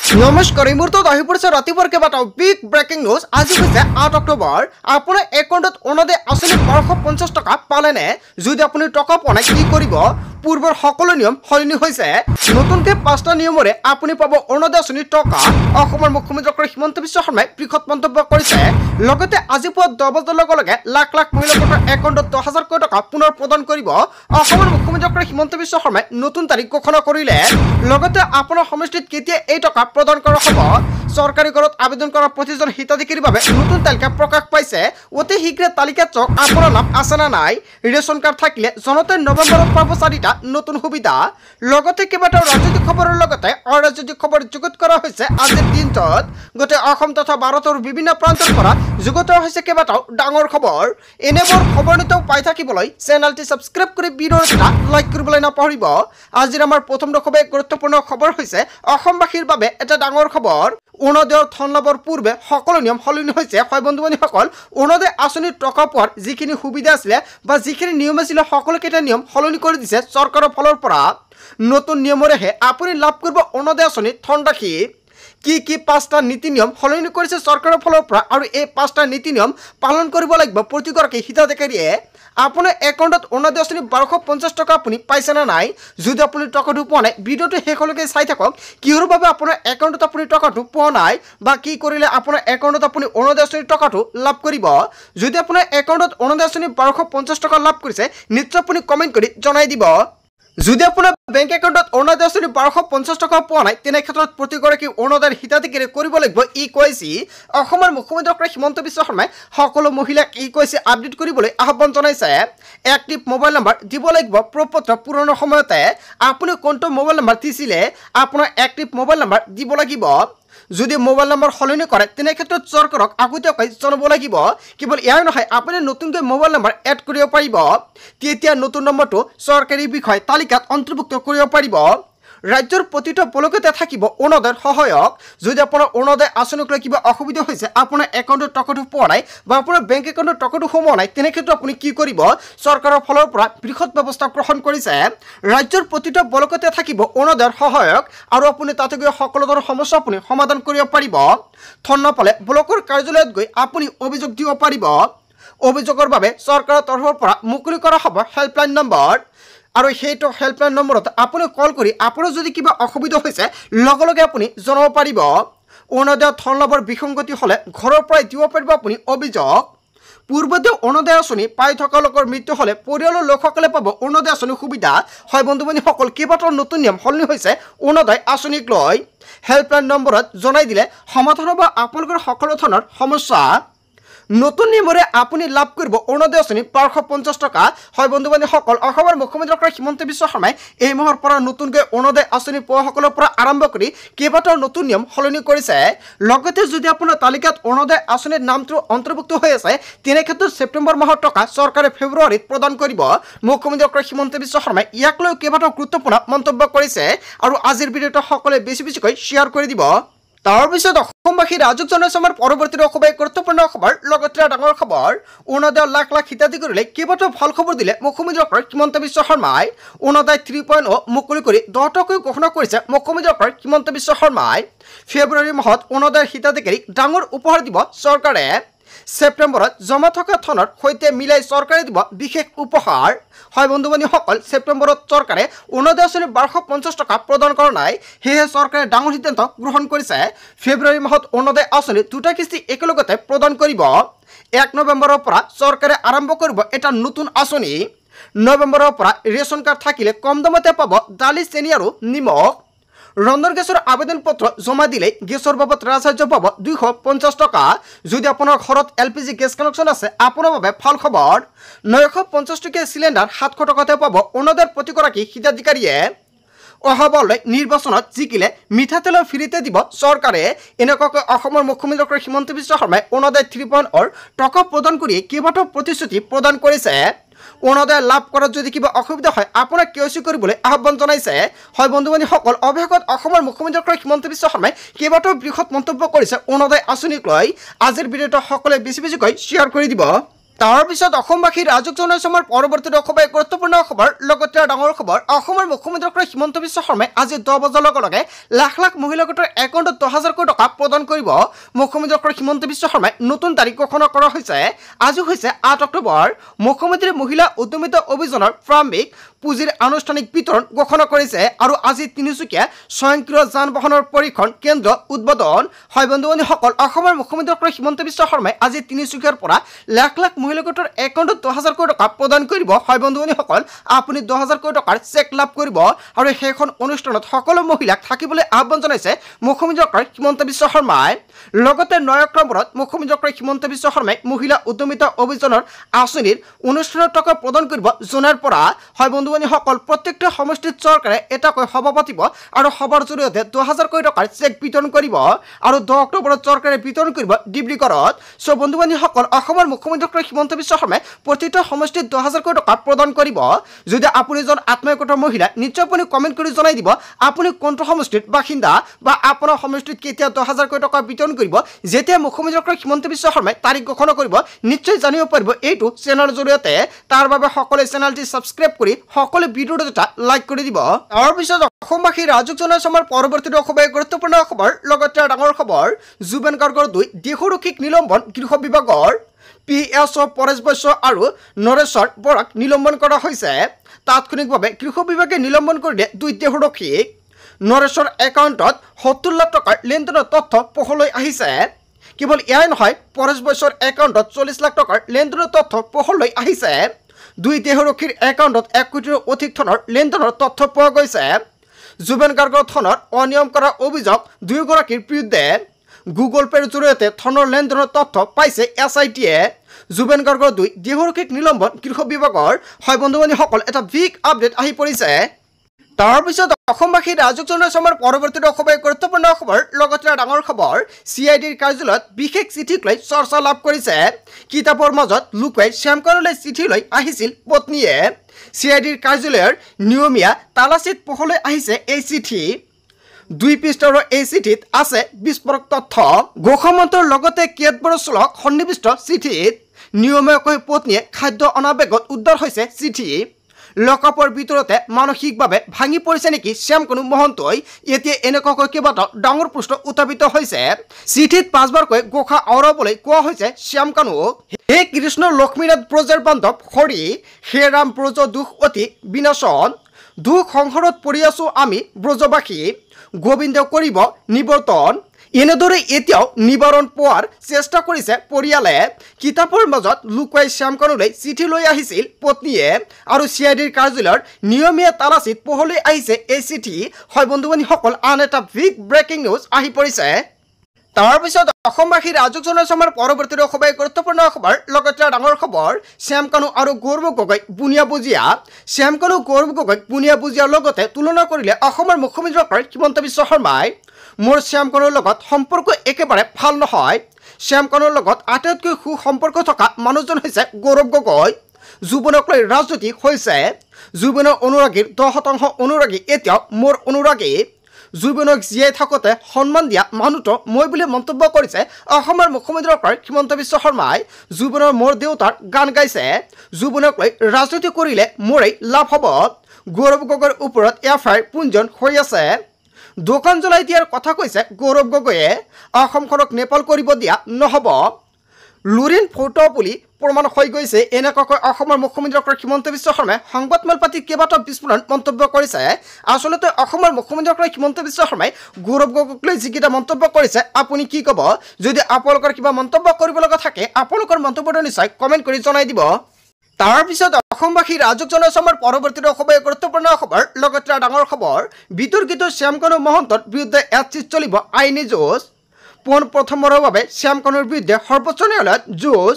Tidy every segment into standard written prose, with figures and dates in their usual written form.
নমস্কাৰ এই মুহূৰ্তত আহি পৰিছে ৰাতিপুৱাৰ কেইবাটাও বিগ ব্ৰেকিং নিউজ। আজি হৈছে 8 অক্টোবৰ। আপোনাৰ একাউণ্টত অৰুণোদয় আঁচনি 1250 টকা পালেনে? যদি আপুনি টকা পোৱা নাই কি কৰিব? পূৰ্বৰ সকলো নিয়ম সলনি হৈছে। নতুনকৈ 5টা নিয়মৰে আপুনি পাব অৰুণোদয় আঁচনিৰ টকা। অসমৰ মুখ্যমন্ত্ৰী ডক্টৰ হিমন্ত বিশ্ব শৰ্মাই বৃহৎ মন্তব্য কৰিছে। লগতে আজি পুৱা 10 বজাৰ লগে লগে লাখ লাখ মহিলাৰ একাউণ্টত 10,000 কোটি টকা পুনৰ প্ৰদান কৰিব। অসমৰ মুখ্যমন্ত্ৰী ডক্টৰ হিমন্ত বিশ্ব শৰ্মাই নতুন তাৰিখ ঘোষণা কৰিলে। লগতে আপোনাৰ সমষ্টিত কেতিয়া এই টকা প্ৰদান কৰা হ'ব? চৰকাৰী ঘৰত আবেদন কৰা প্ৰতিজন হিতাধিকাৰীৰ বাবে নতুন তালিকা প্ৰকাশ পাইছে। অতি শীঘ্ৰে তালিকাত চাওক আপোনাৰ নাম আছে নে নাই। ৰেচন কাৰ্ড থাকিলে জনতাই নৱেম্বৰত পাব 4টা নতুন সুবিধা। লগতে কেইবাটাও ৰাজনৈতিক খবৰৰ লগতে অৰাজনৈতিক খবৰ যুগুত কৰা হৈছে। আজিৰ দিনটোত গোটেই অসম তথা ভাৰতৰ বিভিন্ন প্ৰান্তৰ পৰা যুগুত হৈছে কেইবাটাও ডাঙৰ খবৰ। এনেবোৰ খবৰ নিতৌ পাই থাকিবলৈ চেনেলটি ছাবস্ক্ৰাইব কৰি ভিডিঅ'টা লাইক কৰিবলৈ নাপাহৰিব। আজিৰ আমাৰ প্ৰথম খুব গুৰুত্বপূৰ্ণ খবৰ হৈছে অসমবাসীৰ বাবে এটা ডাঙৰ খবৰ। অৰুণোদয়ৰ ধন লাভৰ পূৰ্বে সকলো নিয়ম সলনি হৈছে। হয় বন্ধু বান্ধৱীসকল, অৰুণোদয় আঁচনিৰ টকা পোৱাৰ যিখিনি সুবিধা আছিলে বা যিখিনি নিয়ম আছিলে সকলোকেইটা নিয়ম সলনি কৰি দিছে চৰকাৰৰ ফালৰ পৰা। নতুন নিয়মৰেহে আপুনি লাভ কৰিব অৰুণোদয় আঁচনিৰ ধনৰাশি। কি 5টা নীতি নিয়ম সলনি কৰিছে চৰকাৰৰ ফালৰ পৰা আৰু এই 5টা নীতি নিয়ম পালন কৰিব লাগিব প্ৰতিগৰাকী হিতাধিকাৰীয়ে। আপোনাৰ একাউণ্টত অৰুণোদয় আঁচনি 1250 টকা আপুনি পাইছে নে নাই? যদি আপুনি টকাটো পোৱা নাই ভিডিঅ'টো শেষলৈকে চাই থাকক। কিহৰ বাবে আপোনাৰ একাউণ্টত আপুনি টকাটো পোৱা নাই বা কি কৰিলে আপোনাৰ একাউণ্টত আপুনি অৰুণোদয় আঁচনিৰ টকাটো লাভ কৰিব। যদি আপোনাৰ একাউণ্টত অৰুণোদয় আঁচনি 1250 টকা লাভ কৰিছে নিশ্চয় আপুনি কমেণ্ট কৰি জনাই দিব। যদি আপোনাৰ বেংক একাউণ্টত অৰুণোদয় আঁচনি 1250 টকা পোৱা নাই তেনে ক্ষেত্ৰত প্ৰতিগৰাকী অৰুণোদয়ৰ হিতাধিকাৰীয়ে কৰিব লাগিব EKYC। অসমৰ মুখ্যমন্ত্ৰী ডক্টৰ হিমন্ত বিশ্ব শৰ্মাই সকলো মহিলাক EKYC আপডেট কৰিবলৈ আহ্বান জনাইছে। এক্টিভ মোবাইল নম্বৰ দিব লাগিব প্ৰপত্ৰ পূৰণৰ সময়তে। আপুনি কোনটো মোবাইল নম্বৰ দিছিলে আপোনাৰ এক্টিভ মোবাইল নম্বৰ দিব লাগিব। যদি মোবাইল নম্বৰ সলনি কৰে তেনে ক্ষেত্ৰত চৰকাৰক আগতীয়াকৈ জনাব লাগিব। কেৱল ইয়াৰ নহয় আপুনি নতুনকৈ মোবাইল নম্বৰ এড কৰিব পাৰিব। তেতিয়া নতুন নম্বৰটো চৰকাৰী বিষয় তালিকাত অন্তৰ্ভুক্ত কৰিব পাৰিব। ৰাজ্যৰ প্ৰতিটো ব্লকতে থাকিব অৰুণোদয়ৰ সহায়ক। যদি আপোনাৰ অৰুণোদয় আঁচনিক লৈ কিবা অসুবিধা হৈছে, আপোনাৰ একাউণ্টত টকাটো পোৱা নাই বা আপোনাৰ বেংক একাউণ্টত টকাটো সোমোৱা নাই তেনে ক্ষেত্ৰত আপুনি কি কৰিব? চৰকাৰৰ ফালৰ পৰা বৃহৎ ব্যৱস্থা গ্ৰহণ কৰিছে। ৰাজ্যৰ প্ৰতিটো ব্লকতে থাকিব অৰুণোদয়ৰ সহায়ক আৰু আপুনি তাতে গৈ সকলো ধৰণৰ সমস্যা আপুনি সমাধান কৰিব পাৰিব। ধন নাপালে ব্লকৰ কাৰ্যালয়ত গৈ আপুনি অভিযোগ দিব পাৰিব। অভিযোগৰ বাবে চৰকাৰৰ তৰফৰ পৰা মুকলি কৰা হ'ব হেল্পলাইন নম্বৰ আৰু সেইটো হেল্পলাইন নম্বৰত আপুনি কল কৰি আপোনাৰ যদি কিবা অসুবিধা হৈছে লগে লগে আপুনি জনাব পাৰিব। অৰুণোদয় ধন লাভৰ বিসংগতি হ'লে ঘৰৰ পৰাই দিব পাৰিব আপুনি অভিযোগ। পূৰ্বতে অৰুণোদয় আঁচনি পাই থকা লোকৰ মৃত্যু হ'লে পৰিয়ালৰ লোকসকলে পাব অৰুণোদয় আঁচনিৰ সুবিধা। হয় বন্ধু বান্ধৱীসকল, কেইবাটাও নতুন নিয়ম সলনি হৈছে অৰুণোদয় আঁচনিক লৈ। হেল্পলাইন নম্বৰত জনাই দিলে সমাধান হ'ব আপোনালোকৰ সকলো ধৰণৰ সমস্যা। নতুন নিয়মৰে আপুনি লাভ কৰিব অৰুণোদয় আঁচনি 1250 টকা। হয় বন্ধু বান্ধৱীসকল, অসমৰ মুখ্যমন্ত্ৰী ডক্টৰ হিমন্ত বিশ্ব শৰ্মাই এই মাহৰ পৰা নতুনকৈ অৰুণোদয় আঁচনি পোৱাসকলৰ পৰা আৰম্ভ কৰি কেইবাটাও নতুন নিয়ম সলনি কৰিছে। লগতে যদি আপোনাৰ তালিকাত অৰুণোদয় আঁচনিৰ নামটো অন্তৰ্ভুক্ত হৈ আছে তেনে ক্ষেত্ৰত ছেপ্টেম্বৰ মাহৰ টকা চৰকাৰে ফেব্ৰুৱাৰীত প্ৰদান কৰিব। মুখ্যমন্ত্ৰী ডক্টৰ হিমন্ত বিশ্ব শৰ্মাই ইয়াক লৈ কেইবাটাও গুৰুত্বপূৰ্ণ মন্তব্য কৰিছে আৰু আজিৰ ভিডিঅ'টো সকলোৱে বেছিকৈ শ্বেয়াৰ কৰি দিব। তাৰপিছত অসমবাসী ৰাজক জনাইছে আমাৰ পৰৱৰ্তী খুব গুৰুত্বপূৰ্ণ খবৰ। লগতে ডাঙৰ খবৰ, অৰুণোদয়ৰ লাখ লাখ হিতাধিকাৰীলৈ কেইবাটাও ভাল খবৰ দিলে মুখ্যমন্ত্ৰী ডক্টৰ হিমন্ত বিশ্ব শৰ্মাই। অৰুণোদয় 3.0 মুকলি কৰি 10টাকৈ ঘোষণা কৰিছে মুখ্যমন্ত্ৰী ডক্টৰ হিমন্ত বিশ্ব শৰ্মাই। ফেব্ৰুৱাৰী মাহত অৰুণোদয়ৰ হিতাধিকাৰীক ডাঙৰ উপহাৰ দিব চৰকাৰে। ছেপ্টেম্বৰত জমা থকা ধনৰ সৈতে মিলাই চৰকাৰে দিব বিশেষ উপহাৰ। হয় বন্ধু বান্ধৱীসকল, ছেপ্টেম্বৰত চৰকাৰে অৰুণোদয় আঁচনি 1250 টকা প্ৰদান কৰা নাই, সেয়েহে চৰকাৰে ডাঙৰ সিদ্ধান্ত গ্ৰহণ কৰিছে। ফেব্ৰুৱাৰী মাহত অৰুণোদয় আঁচনি 2টা কিস্তি একেলগতে প্ৰদান কৰিব। 1 নৱেম্বৰৰ পৰা চৰকাৰে আৰম্ভ কৰিব এটা নতুন আঁচনি। নৱেম্বৰৰ পৰা ৰেচন কাৰ্ড থাকিলে কম দামতে পাব দালি, চেনি আৰু নিমখ। ৰন্ধন গেছৰ আবেদন পত্ৰ জমা দিলে গেছৰ বাবদ ৰাজসাহায্য পাব 250 টকা। যদি আপোনাৰ ঘৰত LPG গেছ কানেকশ্যন আছে আপোনাৰ বাবে ভাল খবৰ। 950 টকীয়া চিলিণ্ডাৰ 700 টকাতে পাব অৰুণোদয়ৰ প্ৰতিগৰাকী হিতাধিকাৰীয়ে। অহাবাৰলৈ নিৰ্বাচনত জিকিলে মিঠাতেলৰ ফ্ৰীতে দিব চৰকাৰে। এনেকুৱাকৈ অসমৰ মুখ্যমন্ত্ৰী ডক্টৰ হিমন্ত বিশ্ব শৰ্মাই অৰুণোদয় 3.0 টকা প্ৰদান কৰি কেইবাটাও প্ৰতিশ্ৰুতি প্ৰদান কৰিছে। অৰুণোদয় লাভ কৰাত যদি কিবা অসুবিধা হয় আপোনাক KYC কৰিবলৈ আহ্বান জনাইছে। হয় বন্ধু বান্ধৱীসকল, অৱশেষত অসমৰ মুখ্যমন্ত্ৰী ডক্টৰ হিমন্ত বিশ্ব শৰ্মাই কেইবাটাও বৃহৎ মন্তব্য কৰিছে অৰুণোদয় আঁচনিক লৈ। আজিৰ ভিডিঅ'টো সকলোৱে বেছিকৈ শ্বেয়াৰ কৰি দিব। তাৰ পিছত অসমবাসী ৰাজক জনাইছে আমাৰ পৰৱৰ্তী দশবাই গুৰুত্বপূৰ্ণ খবৰ লগতে ডাঙৰ খবৰ অসমৰ মুখ্যমন্ত্ৰী হিমন্ত বিশ্ব শৰ্মাই আজি 10 বজাৰ লগে লগে লাখ লাখ মহিলা গোটৰ একাউণ্টত 10,000 কোটি টকা প্ৰদান কৰিব মুখ্যমন্ত্ৰী হিমন্ত বিশ্ব শৰ্মাই নতুন তাৰিখ ঘোষণা কৰা হৈছে আজি হৈছে 8 অক্টোবৰ মুখ্যমন্ত্ৰী মহিলা উদ্যমিতা অভিযানৰ প্ৰাৰম্ভিক পুঁজিৰ আনুষ্ঠানিক বিতৰণ ঘোষণা কৰিছে আৰু আজি তিনিচুকীয়া স্বয়ংক্ৰিয় যান বাহনৰ পৰীক্ষণ কেন্দ্ৰ উদ্বোধন হয় বন্ধুসকল অসমৰ মুখ্যমন্ত্ৰী হিমন্ত বিশ্ব শৰ্মাই আজি তিনিচুকীয়াৰ পৰা লাখ লাখ মহিলা গোটৰ একাউণ্টত 10,000 কোটি টকা প্ৰদান কৰিব হয় বন্ধুসকল আপুনি 10,000 কোটি টকাৰ চেক লাভ কৰিব আৰু সেইখন অনুষ্ঠানত সকলো মহিলাক থাকিবলৈ আহ্বান জনাইছে মুখ্যমন্ত্ৰী হিমন্ত বিশ্ব শৰ্মাই লগতে 9 অক্টোবৰত মুখ্যমন্ত্ৰী হিমন্ত বিশ্ব শৰ্মাই মহিলা উদ্যমিতা অভিযানৰ আঁচনিৰ অনুষ্ঠানত টকা প্ৰদান কৰিব জনাৰ পৰা হয় বন্ধুসকল প্ৰত্যেকটা সমষ্টিত চৰকাৰে এটাকৈ সভা পাতিব আৰু সভাৰ জৰিয়তে 10,000 কোটি টকাৰ চেক বিতৰণ কৰিব আৰু 10 অক্টোবৰত চৰকাৰে বিতৰণ কৰিব ডিব্ৰুগড়ত সো বন্ধুসকল অসমৰ মুখ্যমন্ত্ৰী হিমন্ত বিশ্ব শৰ্মাই প্ৰতিটা সমষ্টিত 10,000 কোটি টকা প্ৰদান কৰিব যদি আপুনি জন আত্মীয়কতৰ মহিলা নিশ্চয় আপুনি কমেন্ট কৰি জনাই দিব আপুনি কোনটো সমষ্টিত বাসিন্দা বা আপোনাৰ সমষ্টিত কেতিয়া 10,000 কোটি টকা বিতৰণ কৰিব যেতিয়া মুখ্যমন্ত্ৰী হিমন্ত বিশ্ব শৰ্মাই তাৰিখ ঘোষণা কৰিব নিশ্চয় জানিব পাৰিব এইটো চেনেলৰ জৰিয়তে তাৰ বাবে সকলোৱে চেনেলটি সাবস্ক্ৰাইব কৰি সকলো ভিডিঅটো এটা লাইক কৰি দিব তাৰ পিছত অসমবাসী ৰাজক জনাইছে আমাৰ পৰৱৰ্তী দশবাই গুৰুত্বপূৰ্ণ খবৰ লগতে ডাঙৰ খবৰ জুবেন গাৰ্গৰ 2 দেশৰক্ষীক নিলম্বন গৃহ বিভাগৰ PSO পৰেশ বৈশ্য আৰু নৰেশ্বৰ বৰাক নিলম্বন কৰা হৈছে তাৎক্ষণিকভাৱে গৃহ বিভাগে নিলম্বন কৰিলে 2 দেশৰক্ষীক নৰেশ্বৰ একাউণ্টত 70 লাখ টকাৰ লেনদেনৰ তথ্য পোহৰলৈ আহিছে কেৱল ইয়াই নহয় পৰেশ বৈশ্যৰ একাউণ্টত 40 লাখ টকাৰ লেনদেনৰ তথ্য পোহৰলৈ আহিছে 2 দেশৰক্ষীৰ একাউণ্টত 1 কোটিৰ অধিক ধনৰ লেনদেনৰ তথ্য পোৱা গৈছে জুবেন গাৰ্গৰ ধনৰ অনিয়ম কৰা অভিযোগ 2 গৰাকীৰ বিৰুদ্ধে গুগল পেৰ জৰিয়তে ধনৰ লেনদেনৰ তথ্য পাইছে SITয়ে জুবেন গাৰ্গৰ 2 দেশৰক্ষীক নিলম্বন গৃহ বিভাগৰ হয় বন্ধুসকল এটা বিগ আপডেট আহি পৰিছে তাৰ পিছত অসমবাসী ৰাজক জনাইছে আমাৰ পৰৱৰ্তী দশবাই গুৰুত্বপূৰ্ণ খবৰ লগতে ডাঙৰ খবৰ CIDৰ কাৰ্যালয়ত বিশেষ চিঠিক লৈ চৰ্চা লাভ কৰিছে কিতাপৰ মাজত লুকুৱাই শ্যামকানুলৈ চিঠি লৈ আহিছিল পত্নীয়ে CIDৰ কাৰ্যালয়ৰ নিয়মীয়া তালাচীত পোহৰলৈ আহিছে এই চিঠি 2 পৃষ্ঠাৰ এই চিঠিত আছে বিস্ফোৰক তথ্য গৃহমন্ত্ৰীৰ লগতে কেতবৰচলক সন্নিবিষ্ট চিঠিত নিয়মীয়াকৈ পত্নীয়ে খাদ্য অনা বেগত উদ্ধাৰ হৈছে চিঠি লকআপৰ ভিতৰতে মানসিকভাৱে ভাঙি পৰিছে নেকি শ্যামকানু মহন্তই এতিয়া এনেকুৱাকৈ কেইবাটাও ডাঙৰ প্ৰশ্ন উত্থাপিত হৈছে চিঠিত 5বাৰকৈ গোখা আওৰাবলৈ কোৱা হৈছে শ্যামকানুক হে কৃষ্ণ লক্ষ্মীনাথ ব্ৰজৰ বান্ধৱ হৰি হে ৰাম ব্ৰজ দুখ অতি বিনাশন দুখ সংসাৰত পৰি আছো আমি ব্ৰজবাসী গোবিন্দ কৰিব নিবৰ্তন এনেদৰে এতিয়াও নিবাৰণ পোৱাৰ চেষ্টা কৰিছে পৰিয়ালে কিতাপৰ মাজত লুকুৱাই শ্যামকানুলৈ চিঠি লৈ আহিছিল পত্নীয়ে আৰু CIDৰ কাৰ্যালয়ৰ নিয়মীয়া তালাচীত পোহৰলৈ আহিছে এই চিঠি হয় বন্ধুসকল আন এটা বিগ ব্ৰেকিং নিউজ আহি পৰিছে তাৰ পিছত অসমবাসী ৰাজক জনাইছে আমাৰ পৰৱৰ্তী দশবাই গুৰুত্বপূৰ্ণ খবৰ লগতে ডাঙৰ খবৰ শ্যামকানু আৰু গৌৰৱ গগৈ বুনিয়া বুজিয়া শ্যামকানু গৌৰৱ গগৈ বুনিয়া বুজিয়াৰ লগতে তুলনা কৰিলে অসমৰ মুখ্যমন্ত্ৰী হিমন্ত বিশ্ব শৰ্মাই মোৰ শ্যামকানুৰ লগত সম্পৰ্ক একেবাৰে ভাল নহয় শ্যামকানুৰ লগত আটাইতকৈ সুসম্পৰ্ক থকা মানুহজন হৈছে গৌৰৱ গগৈ যুৱনক লৈ ৰাজনীতি হৈছে যুৱনৰ অনুৰাগীৰ 10% অনুৰাগী এতিয়াও মোৰ অনুৰাগী যুৱনক জীয়াই থাকোঁতে সন্মান দিয়া মানুহটো মই বুলি মন্তব্য কৰিছে অসমৰ মুখ্যমন্ত্ৰী হিমন্ত বিশ্ব শৰ্মাই যুৱনৰ মোৰ দেউতাৰ গান গাইছে যুৱনক লৈ ৰাজনীতি কৰিলে মোৰেই লাভ হ'ব গৌৰৱ গগৈৰ ওপৰত FIR পুঞ্জন হৈ আছে দোকান জ্বলাই দিয়াৰ কথা কৈছে গৌৰৱ গগৈয়ে অসমখনক নেপাল কৰিব দিয়া নহ'ব লুৰিন ফটো বুলি প্ৰমাণ হৈ গৈছে এনেকুৱাকৈ অসমৰ মুখ্যমন্ত্ৰী হিমন্ত বিশ্ব শৰ্মাই সংবাদমেল পাতি কেইবাটাও বিস্ফোৰণ মন্তব্য কৰিছে আচলতে অসমৰ মুখ্যমন্ত্ৰী হিমন্ত বিশ্ব শৰ্মাই গৌৰৱ গগৈক লৈ যিকেইটা মন্তব্য কৰিছে আপুনি কি ক'ব যদি আপোনালোকৰ কিবা মন্তব্য কৰিব লগা থাকে আপোনালোকৰ মন্তব্যটো নিশ্চয় কমেণ্ট কৰি জনাই দিব তাৰ পিছত অসমবাসী ৰাজক জনাইছে আমাৰ পৰৱৰ্তী দশবাই গুৰুত্বপূৰ্ণ খবৰ লগতে ডাঙৰ খবৰ বিতৰ্কিত শ্যামকানু মহন্তৰ বিৰুদ্ধে এচিত চলিব আইনী যুঁজ পোনপ্ৰথমবাৰৰ বাবে শ্যামকানুৰ বিৰুদ্ধে সৰ্বোচ্চ ন্যায়ালয়ত যুঁজ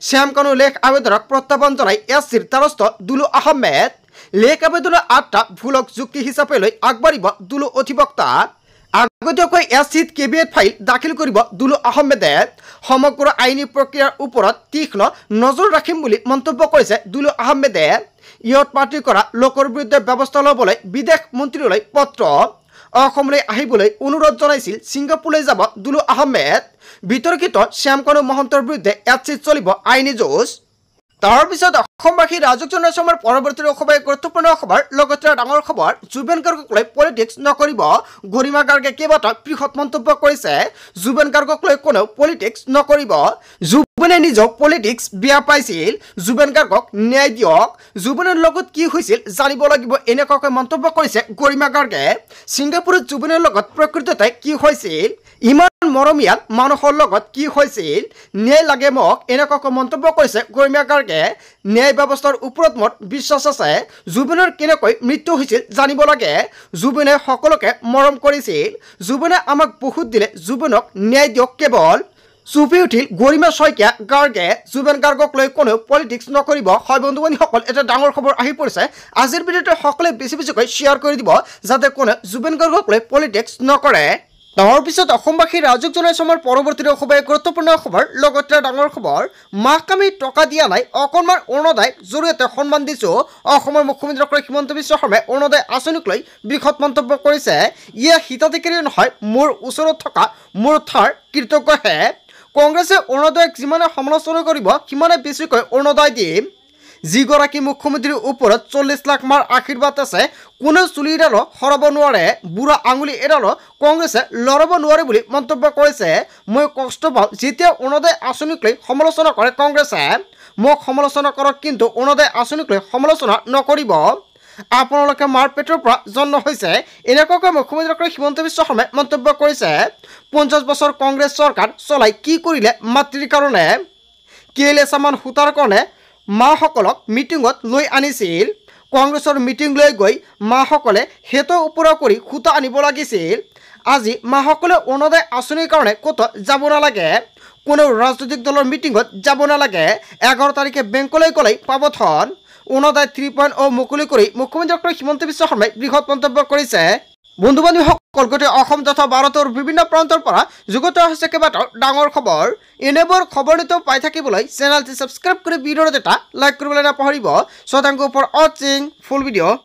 শ্যামকানু লেখ আবেদনক প্ৰত্যাহ্বান জনাই SCৰ দ্বাৰস্থ দুলু আহমেদ লেখ আবেদনৰ 8টা ভুলক যুক্তি হিচাপে লৈ আগবাঢ়িব দুলু অধিবক্তা আগতীয়াকৈ SCত কেবিনেট ফাইল দাখিল কৰিব দুলু আহমেদে সমগ্ৰ আইনী প্ৰক্ৰিয়াৰ ওপৰত তীক্ষ্ণ নজৰ ৰাখিম বুলি মন্তব্য কৰিছে দুলু আহমেদে ইয়ত পাৰ্টি কৰা লোকৰ বিৰুদ্ধে ব্যৱস্থা ল'বলৈ বিদেশ মন্ত্ৰীলৈ পত্ৰ অসমলৈ আহিবলৈ অনুৰোধ জনাইছিল ছিংগাপুৰলৈ যাব দুলু আহমেদ বিতৰ্কিত শ্যামকানু মহন্তৰ বিৰুদ্ধে SCত চলিব আইনী যুঁজ তাৰ পিছত অসমবাসী ৰাজক জনাই আমাৰ পৰৱৰ্তী অসমৰ গুৰুত্বপূৰ্ণ খবৰ লগতে ডাঙৰ খবৰ জুবেন গাৰ্গক লৈ পলিটিক্স নকৰিব গৰিমা গাৰ্গে কেইবাটাও বৃহৎ মন্তব্য কৰিছে জুবেন গাৰ্গক লৈ কোনেও পলিটিক্স নকৰিব জুবেনে নিজক পলিটিক্স বেয়া পাইছিল জুবেন গাৰ্গক ন্যায় দিয়ক জুবেনৰ লগত কি হৈছিল জানিব লাগিব এনেকুৱাকৈ মন্তব্য কৰিছে গৰিমা গাৰ্গে ছিংগাপুৰত জুবেনৰ লগত প্ৰকৃততে কি হৈছিল ইমান মৰমীয়াল মানুহৰ লগত কি হৈছিল ন্যায় লাগে মোক এনেকুৱাকৈ মন্তব্য কৰিছে গৰিমা গাৰ্গে ন্যায় ব্যৱস্থাৰ ওপৰত মোৰ বিশ্বাস আছে জুবেনৰ কেনেকৈ মৃত্যু হৈছিল জানিব লাগে জুবেনে সকলোকে মৰম কৰিছিল জুবেনে আমাক বহুত দিলে জুবেনক ন্যায় দিয়ক কেৱল চুপি উঠিল গৰিমা শইকীয়া গাৰ্গে জুবেন গাৰ্গক লৈ কোনেও পলিটিক্স নকৰিব হয় বন্ধু বান্ধৱীসকল এটা ডাঙৰ খবৰ আহি পৰিছে আজিৰ ভিডিঅ'টো সকলোৱে বেছি বেছিকৈ শ্বেয়াৰ কৰি দিব যাতে কোনেও জুবেন গাৰ্গক লৈ পলিটিক্স নকৰে তাৰ পিছত অসমবাসী ৰাজক জনাই আমাৰ পৰৱৰ্তী অসমৰ গুৰুত্বপূৰ্ণ খবৰ লগতে ডাঙৰ খবৰ মাক আমি টকা দিয়া নাই অকণমান অৰুণোদয় জৰিয়তে সন্মান দিছোঁ অসমৰ মুখ্যমন্ত্ৰী ডক্টৰ হিমন্ত বিশ্ব শৰ্মাই অৰুণোদয় আঁচনিক লৈ বৃহৎ মন্তব্য কৰিছে ইয়ে হিতাধিকাৰী নহয় মোৰ ওচৰত থকা মোৰ থাৰ কৃতজ্ঞহে কংগ্ৰেছে অৰুণোদয়ক যিমানে সমালোচনা কৰিব সিমানে বেছিকৈ অৰুণোদয় দিম যিগৰাকী মুখ্যমন্ত্ৰীৰ ওপৰত 40 লাখ মাৰ আশীৰ্বাদ আছে কোনেও চুলি এডালো সৰাব নোৱাৰে বুঢ়া আঙুলি এডালো কংগ্ৰেছে লৰাব নোৱাৰে বুলি মন্তব্য কৰিছে মই কষ্ট পাওঁ যেতিয়া অৰুণোদয় আঁচনিক লৈ সমালোচনা কৰে কংগ্ৰেছে মোক সমালোচনা কৰক কিন্তু অৰুণোদয় আঁচনিক লৈ সমালোচনা নকৰিব আপোনালোকে মাৰ পেটৰ পৰা জন্ম হৈছে এনেকুৱাকৈ মুখ্যমন্ত্ৰী ডক্টৰ হিমন্ত বিশ্ব শৰ্মাই মন্তব্য কৰিছে 50 বছৰ কংগ্ৰেছ চৰকাৰ চলাই কি কৰিলে মাতৃৰ কাৰণে কেলেচামান সূতাৰ কাৰণে মাসকলক মিটিঙত লৈ আনিছিল কংগ্ৰেছৰ মিটিং লৈ গৈ মাসকলে হেতো ওপৰা কৰি সূতা আনিব লাগিছিল আজি মাসকলে অৰুণোদয় আঁচনিৰ কাৰণে ক'ত যাব নালাগে কোনো ৰাজনৈতিক দলৰ মিটিঙত যাব নালাগে 11 তাৰিখে বেংকলৈ গ'লেই পাব ধন অৰুণোদয় 3.0 মুকলি কৰি মুখ্যমন্ত্ৰী ডক্টৰ হিমন্ত বিশ্ব শৰ্মাই বৃহৎ মন্তব্য কৰিছে বন্ধু বান্ধৱীসকল গোটেই অসম তথা ভাৰতৰ বিভিন্ন প্ৰান্তৰ পৰা যুগত হৈছে কেইবাটাও ডাঙৰ খবৰ এনেবোৰ খবৰ নিতৌ পাই থাকিবলৈ চেনেলটি ছাবস্ক্ৰাইব কৰি ভিডিঅ'ত এটা লাইক কৰিবলৈ নাপাহৰিব শতাংশ ওপৰ ৱাচিং ফুল ভিডিঅ'